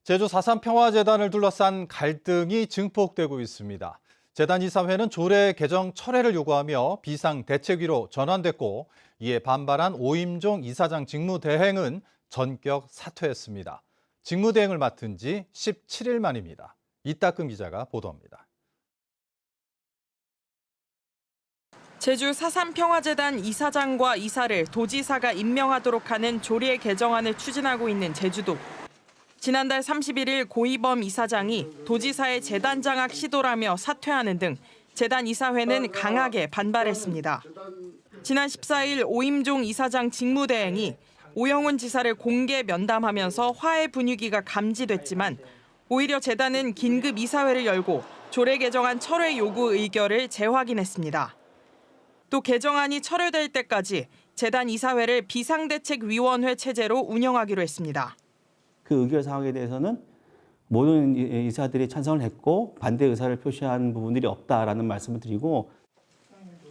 제주 4.3 평화재단을 둘러싼 갈등이 증폭되고 있습니다. 재단 이사회는 조례 개정 철회를 요구하며 비상대책위로 전환됐고, 이에 반발한 오임종 이사장 직무대행은 전격 사퇴했습니다. 직무대행을 맡은 지 17일 만입니다. 이따금 기자가 보도합니다. 제주 4.3 평화재단 이사장과 이사를 도지사가 임명하도록 하는 조례 개정안을 추진하고 있는 제주도. 지난달 31일 고이범 이사장이 도지사의 재단 장악 시도라며 사퇴하는 등 재단 이사회는 강하게 반발했습니다. 지난 14일 오임종 이사장 직무대행이 오영훈 지사를 공개 면담하면서 화해 분위기가 감지됐지만 오히려 재단은 긴급 이사회를 열고 조례 개정안 철회 요구 의결을 재확인했습니다. 또 개정안이 철회될 때까지 재단 이사회를 비상대책위원회 체제로 운영하기로 했습니다. 그 의결 사항에 대해서는 모든 이사들이 찬성을 했고 반대 의사를 표시한 부분들이 없다라는 말씀을 드리고,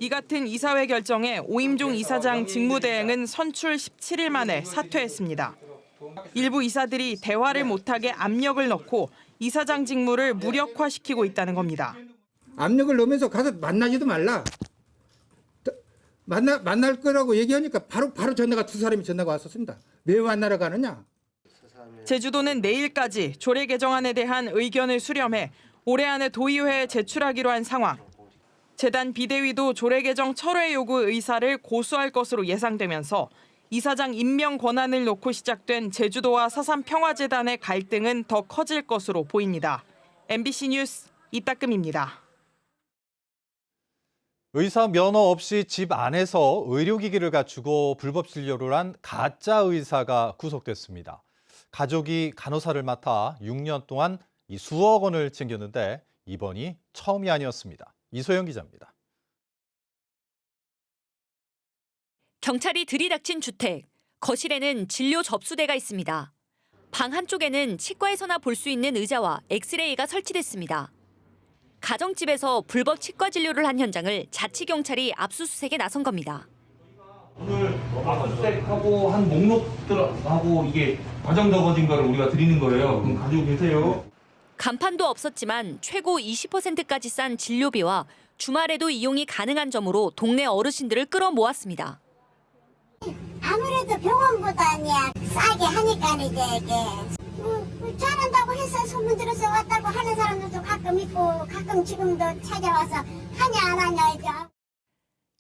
이 같은 이사회 결정에 오임종 이사장 직무대행은 선출 17일 만에 사퇴했습니다. 일부 이사들이 대화를 못하게 압력을 넣고 이사장 직무를 무력화시키고 있다는 겁니다. 압력을 넣으면서 가서 만나지도 말라. 만날 거라고 얘기하니까 바로 전화가 두 사람이 전화가 왔었습니다. 왜 만나러 가느냐? 제주도는 내일까지 조례 개정안에 대한 의견을 수렴해 올해 안에 도의회에 제출하기로 한 상황. 재단 비대위도 조례 개정 철회 요구 의사를 고수할 것으로 예상되면서 이사장 임명 권한을 놓고 시작된 제주도와 4.3 평화재단의 갈등은 더 커질 것으로 보입니다. MBC 뉴스 이따금입니다. 의사 면허 없이 집 안에서 의료기기를 갖추고 불법 진료를 한 가짜 의사가 구속됐습니다. 가족이 간호사를 맡아 6년 동안 수억 원을 챙겼는데 이번이 처음이 아니었습니다. 이소영 기자입니다. 경찰이 들이닥친 주택. 거실에는 진료 접수대가 있습니다. 방 한쪽에는 치과에서나 볼 수 있는 의자와 엑스레이가 설치됐습니다. 가정집에서 불법 치과 진료를 한 현장을 자치경찰이 압수수색에 나선 겁니다. 오늘 압수수색하고 한 목록들하고 이게 과정 적어진 거를 우리가 드리는 거예요. 그럼 가지고 계세요. 간판도 없었지만 최고 20%까지 싼 진료비와 주말에도 이용이 가능한 점으로 동네 어르신들을 끌어모았습니다. 아무래도 병원보다는 싸게 하니까 이게 잘한다고 해서 소문 들어서 왔다고 하는 사람들도 가끔 있고 가끔 지금도 찾아와서 하냐 안 하냐 이죠.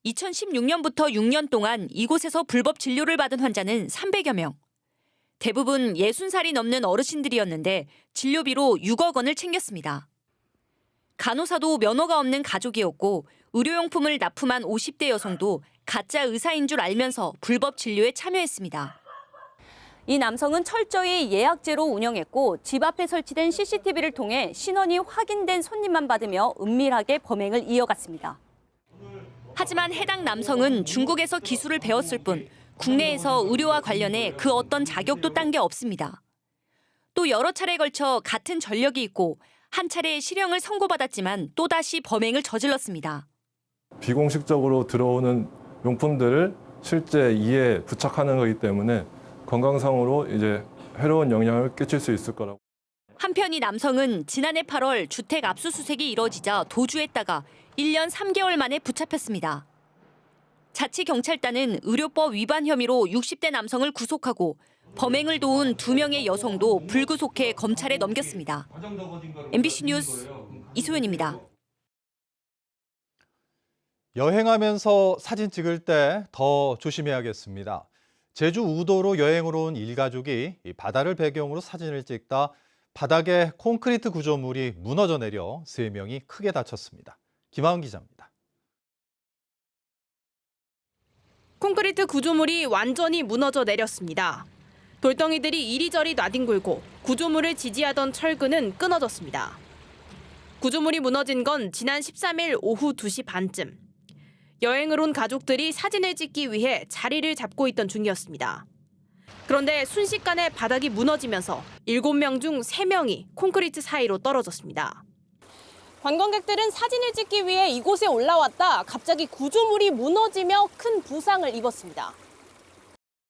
2016년부터 6년 동안 이곳에서 불법 진료를 받은 환자는 300여 명. 대부분 60살이 넘는 어르신들이었는데 진료비로 6억 원을 챙겼습니다. 간호사도 면허가 없는 가족이었고 의료용품을 납품한 50대 여성도 가짜 의사인 줄 알면서 불법 진료에 참여했습니다. 이 남성은 철저히 예약제로 운영했고 집 앞에 설치된 CCTV를 통해 신원이 확인된 손님만 받으며 은밀하게 범행을 이어갔습니다. 하지만 해당 남성은 중국에서 기술을 배웠을 뿐 국내에서 의료와 관련해 그 어떤 자격도 딴 게 없습니다. 또 여러 차례에 걸쳐 같은 전력이 있고 한 차례 실형을 선고받았지만 또다시 범행을 저질렀습니다. 비공식적으로 들어오는 용품들을 실제 이에 부착하는 거기 때문에 건강상으로 이제 해로운 영향을 끼칠 수 있을 거라고. 한편 이 남성은 지난해 8월 주택 압수수색이 이뤄지자 도주했다가 1년 3개월 만에 붙잡혔습니다. 자치경찰단은 의료법 위반 혐의로 60대 남성을 구속하고 범행을 도운 2명의 여성도 불구속해 검찰에 넘겼습니다. MBC 뉴스 이소연입니다. 여행하면서 사진 찍을 때 더 조심해야겠습니다. 제주 우도로 여행을 온 일가족이 바다를 배경으로 사진을 찍다 바닥에 콘크리트 구조물이 무너져 내려 3명이 크게 다쳤습니다. 김하은 기자입니다. 콘크리트 구조물이 완전히 무너져 내렸습니다. 돌덩이들이 이리저리 나뒹굴고 구조물을 지지하던 철근은 끊어졌습니다. 구조물이 무너진 건 지난 13일 오후 2시 반쯤. 여행을 온 가족들이 사진을 찍기 위해 자리를 잡고 있던 중이었습니다. 그런데 순식간에 바닥이 무너지면서 7명 중 3명이 콘크리트 사이로 떨어졌습니다. 관광객들은 사진을 찍기 위해 이곳에 올라왔다 갑자기 구조물이 무너지며 큰 부상을 입었습니다.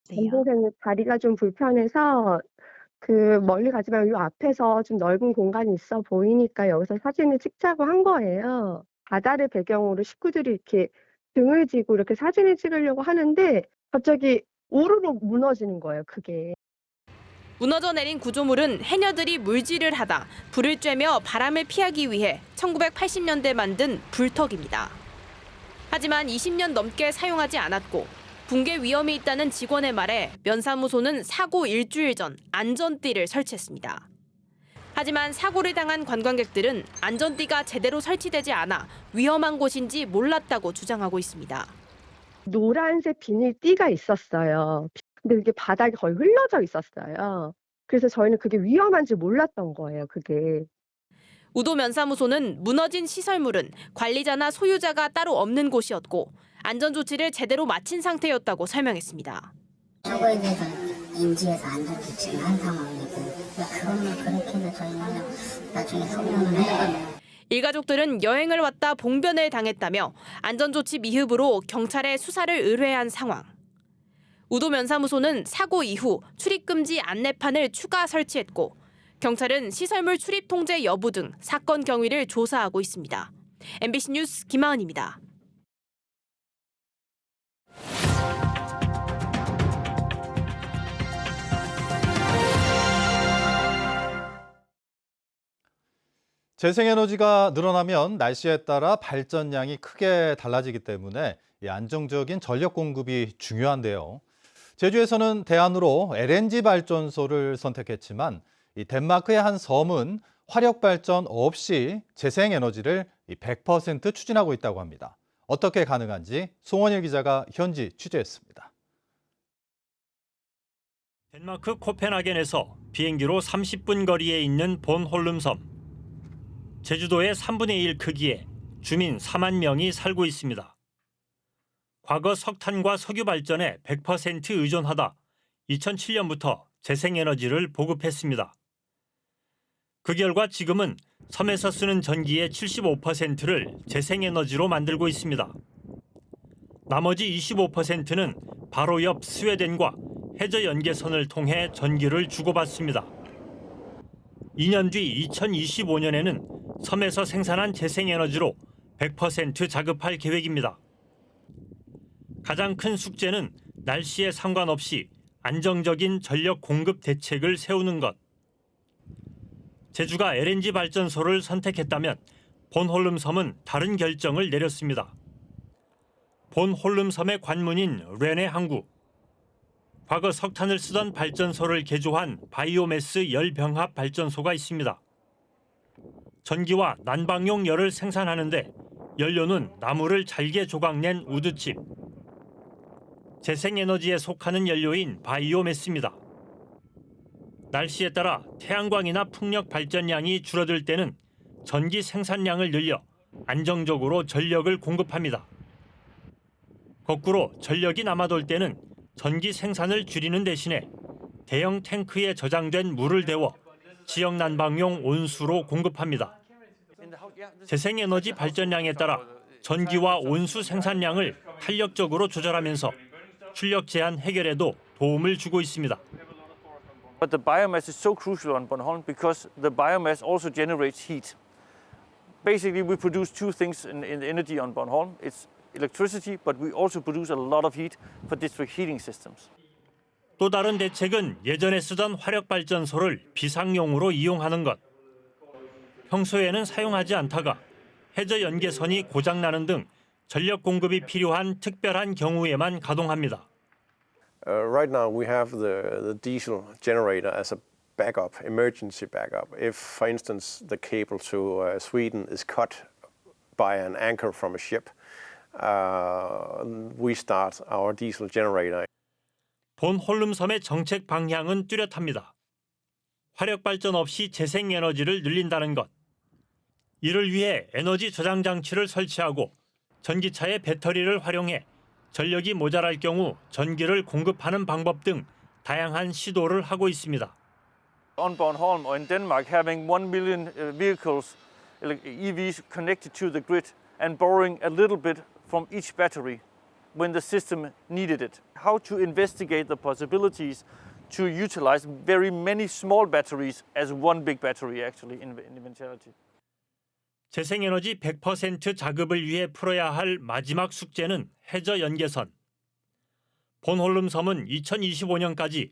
전동생의 다리가 좀 불편해서 그 멀리 가지 말고 요 앞에서 좀 넓은 공간이 있어 보이니까 여기서 사진을 찍자고 한 거예요. 바다를 배경으로 식구들이 이렇게 등을 지고 이렇게 사진을 찍으려고 하는데 갑자기 우르르 무너지는 거예요, 그게. 무너져 내린 구조물은 해녀들이 물질을 하다 불을 쬐며 바람을 피하기 위해 1980년대 만든 불턱입니다. 하지만 20년 넘게 사용하지 않았고 붕괴 위험이 있다는 직원의 말에 면사무소는 사고 일주일 전 안전띠를 설치했습니다. 하지만 사고를 당한 관광객들은 안전띠가 제대로 설치되지 않아 위험한 곳인지 몰랐다고 주장하고 있습니다. 노란색 비닐띠가 있었어요. 근데 그게 바닥에 거의 흘러져 있었어요. 그래서 저희는 그게 위험한지 몰랐던 거예요, 그게. 우도 면사무소는 무너진 시설물은 관리자나 소유자가 따로 없는 곳이었고 안전 조치를 제대로 마친 상태였다고 설명했습니다. 저거에 대해서 인지해서 안전조치를 한 상황이고 그것만 그렇게 해서 저희는 나중에 소명을 해요. 일가족들은 여행을 왔다 봉변을 당했다며 안전조치 미흡으로 경찰에 수사를 의뢰한 상황. 우도 면사무소는 사고 이후 출입금지 안내판을 추가 설치했고 경찰은 시설물 출입 통제 여부 등 사건 경위를 조사하고 있습니다. MBC 뉴스 김하은입니다. 재생에너지가 늘어나면 날씨에 따라 발전량이 크게 달라지기 때문에 이 안정적인 전력 공급이 중요한데요. 제주에서는 대안으로 LNG 발전소를 선택했지만 이 덴마크의 한 섬은 화력 발전 없이 재생에너지를 100% 추진하고 있다고 합니다. 어떻게 가능한지 송원일 기자가 현지 취재했습니다. 덴마크 코펜하겐에서 비행기로 30분 거리에 있는 본홀름섬. 제주도의 3분의 1 크기에 주민 4만 명이 살고 있습니다. 과거 석탄과 석유 발전에 100% 의존하다 2007년부터 재생에너지를 보급했습니다. 그 결과 지금은 섬에서 쓰는 전기의 75%를 재생에너지로 만들고 있습니다. 나머지 25%는 바로 옆 스웨덴과 해저 연계선을 통해 전기를 주고받습니다. 2년 뒤 2025년에는 섬에서 생산한 재생에너지로 100% 자급할 계획입니다. 가장 큰 숙제는 날씨에 상관없이 안정적인 전력 공급 대책을 세우는 것. 제주가 LNG 발전소를 선택했다면 본홀름섬은 다른 결정을 내렸습니다. 본홀름섬의 관문인 르네 항구. 과거 석탄을 쓰던 발전소를 개조한 바이오매스 열병합 발전소가 있습니다. 전기와 난방용 열을 생산하는데 연료는 나무를 잘게 조각낸 우드칩. 재생에너지에 속하는 연료인 바이오매스입니다. 날씨에 따라 태양광이나 풍력 발전량이 줄어들 때는 전기 생산량을 늘려 안정적으로 전력을 공급합니다. 거꾸로 전력이 남아돌 때는 전기 생산을 줄이는 대신에 대형 탱크에 저장된 물을 데워 지역 난방용 온수로 공급합니다. 재생에너지 발전량에 따라 전기와 온수 생산량을 탄력적으로 조절하면서 출력 제한 해결에도 도움을 주고 있습니다. But the biomass is so crucial on Bornholm because the biomass also generates heat. Basically, we produce two things in energy on Bornholm. It's electricity, but we also produce a lot of heat for district heating systems. 또 다른 대책은 예전에 쓰던 화력 발전소를 비상용으로 이용하는 것. 평소에는 사용하지 않다가 해저 연계선이 고장나는 등 전력 공급이 필요한 특별한 경우에만 가동합니다. Right now we have the diesel generator as a backup, emergency backup. If, for instance, the cable to Sweden is cut by an anchor from a ship, we start our diesel generator. 본홀름섬의 정책 방향은 뚜렷합니다. 화력 발전 없이 재생에너지를 늘린다는 것. 이를 위해 에너지 저장 장치를 설치하고 전기차의 배터리를 활용해 전력이 모자랄 경우 전기를 공급하는 방법 등 다양한 시도를 하고 있습니다. On Bornholm or in Denmark, having 1 million vehicles, EVs connected to the grid and borrowing a little bit from each battery when the system needed it. How to investigate the possibilities to utilize very many small batteries as one big battery actually in eventuality. 재생에너지 100% 자급을 위해 풀어야 할 마지막 숙제는 해저 연계선. 본홀름 섬은 2025년까지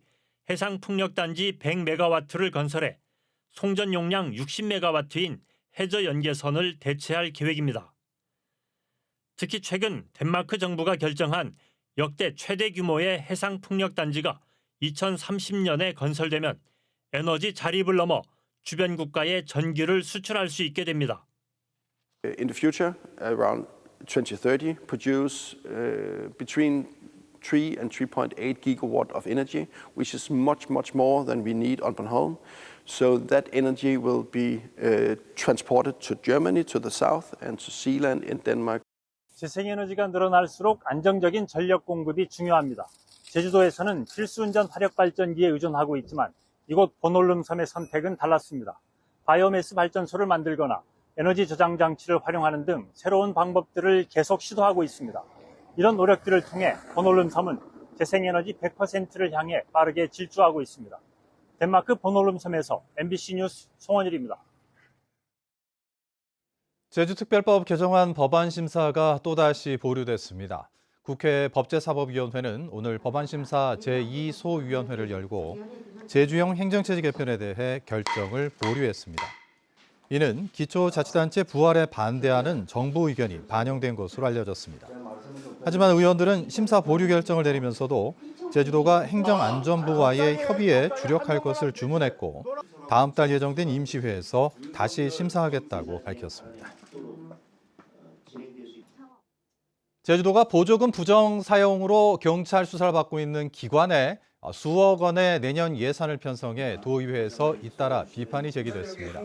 해상풍력단지 100메가와트를 건설해 송전 용량 60메가와트인 해저 연계선을 대체할 계획입니다. 특히 최근 덴마크 정부가 결정한 역대 최대 규모의 해상풍력단지가 2030년에 건설되면 에너지 자립을 넘어 주변 국가에 전기를 수출할 수 있게 됩니다. In the future, around 2030, produce between 3 and 3.8 gigawatt of energy, which is much more than we need on Bornholm. So that energy will be transported to Germany, to the south, and to Zealand in Denmark. 재생에너지가 늘어날수록 안정적인 전력 공급이 중요합니다. 제주도에서는 필수운전 화력발전기에 의존하고 있지만 이곳 본홀름 섬의 선택은 달랐습니다. 바이오매스 발전소를 만들거나 에너지 저장 장치를 활용하는 등 새로운 방법들을 계속 시도하고 있습니다. 이런 노력들을 통해 본홀름 섬은 재생에너지 100%를 향해 빠르게 질주하고 있습니다. 덴마크 본홀름 섬에서 MBC 뉴스 송원일입니다. 제주특별법 개정안 법안 심사가 또다시 보류됐습니다. 국회 법제사법위원회는 오늘 법안심사 제2소위원회를 열고 제주형 행정체제 개편에 대해 결정을 보류했습니다. 이는 기초자치단체 부활에 반대하는 정부 의견이 반영된 것으로 알려졌습니다. 하지만 의원들은 심사 보류 결정을 내리면서도 제주도가 행정안전부와의 협의에 주력할 것을 주문했고 다음 달 예정된 임시회에서 다시 심사하겠다고 밝혔습니다. 제주도가 보조금 부정 사용으로 경찰 수사를 받고 있는 기관에 수억 원의 내년 예산을 편성해 도의회에서 잇따라 비판이 제기됐습니다.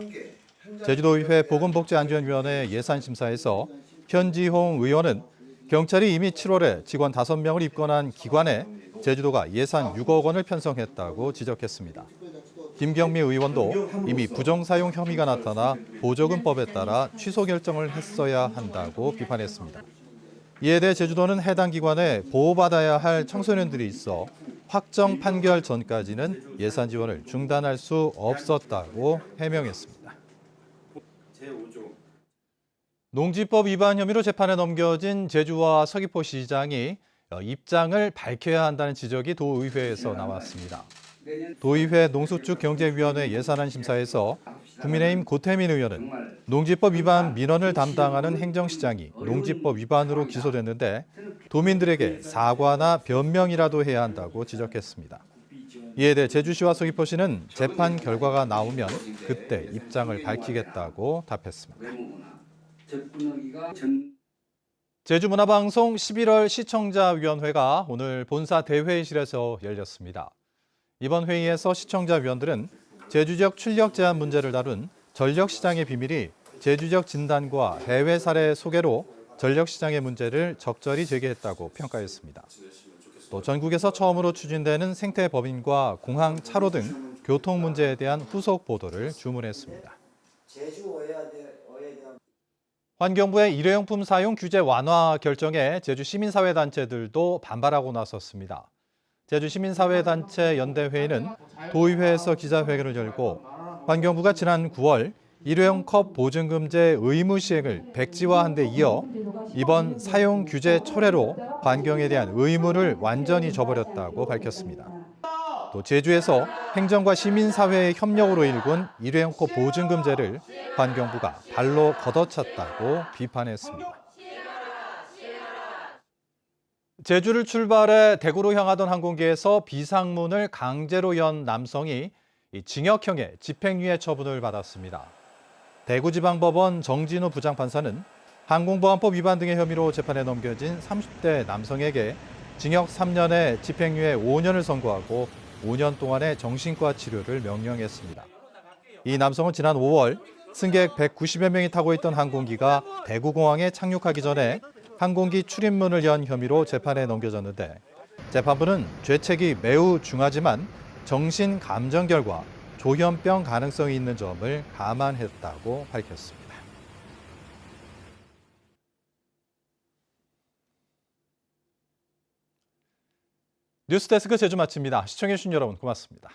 제주도의회 보건복지안전위원회 예산심사에서 현지홍 의원은 경찰이 이미 7월에 직원 5명을 입건한 기관에 제주도가 예산 6억 원을 편성했다고 지적했습니다. 김경미 의원도 이미 부정사용 혐의가 나타나 보조금법에 따라 취소 결정을 했어야 한다고 비판했습니다. 이에 대해 제주도는 해당 기관에 보호받아야 할 청소년들이 있어 확정 판결 전까지는 예산 지원을 중단할 수 없었다고 해명했습니다. 농지법 위반 혐의로 재판에 넘겨진 제주와 서귀포시장이 입장을 밝혀야 한다는 지적이 도의회에서 나왔습니다. 도의회 농수축경제위원회 예산안 심사에서 국민의힘 고태민 의원은 농지법 위반 민원을 담당하는 행정시장이 농지법 위반으로 기소됐는데 도민들에게 사과나 변명이라도 해야 한다고 지적했습니다. 이에 대해 제주시와 서귀포시는 재판 결과가 나오면 그때 입장을 밝히겠다고 답했습니다. 제주문화방송 11월 시청자위원회가 오늘 본사 대회의실에서 열렸습니다. 이번 회의에서 시청자위원들은 제주 지역 출력 제한 문제를 다룬 전력시장의 비밀이 제주적 진단과 해외 사례 소개로 전력시장의 문제를 적절히 제기했다고 평가했습니다. 또 전국에서 처음으로 추진되는 생태법인과 공항 차로 등 교통 문제에 대한 후속 보도를 주문했습니다. 환경부의 일회용품 사용 규제 완화 결정에 제주 시민사회단체들도 반발하고 나섰습니다. 제주 시민사회단체 연대회의는 도의회에서 기자회견을 열고 환경부가 지난 9월 일회용 컵 보증금제 의무 시행을 백지화한 데 이어 이번 사용 규제 철회로 환경에 대한 의무를 완전히 저버렸다고 밝혔습니다. 또 제주에서 행정과 시민사회의 협력으로 일군 일회용 컵 보증금제를 환경부가 발로 걷어찼다고 비판했습니다. 제주를 출발해 대구로 향하던 항공기에서 비상문을 강제로 연 남성이 징역형의 집행유예 처분을 받았습니다. 대구지방법원 정진우 부장판사는 항공보안법 위반 등의 혐의로 재판에 넘겨진 30대 남성에게 징역 3년에 집행유예 5년을 선고하고 5년 동안의 정신과 치료를 명령했습니다. 이 남성은 지난 5월 승객 190여 명이 타고 있던 항공기가 대구공항에 착륙하기 전에 항공기 출입문을 연 혐의로 재판에 넘겨졌는데 재판부는 죄책이 매우 중하지만 정신 감정 결과 조현병 가능성이 있는 점을 감안했다고 밝혔습니다. 뉴스데스크 제주 마칩니다. 시청해주신 여러분 고맙습니다.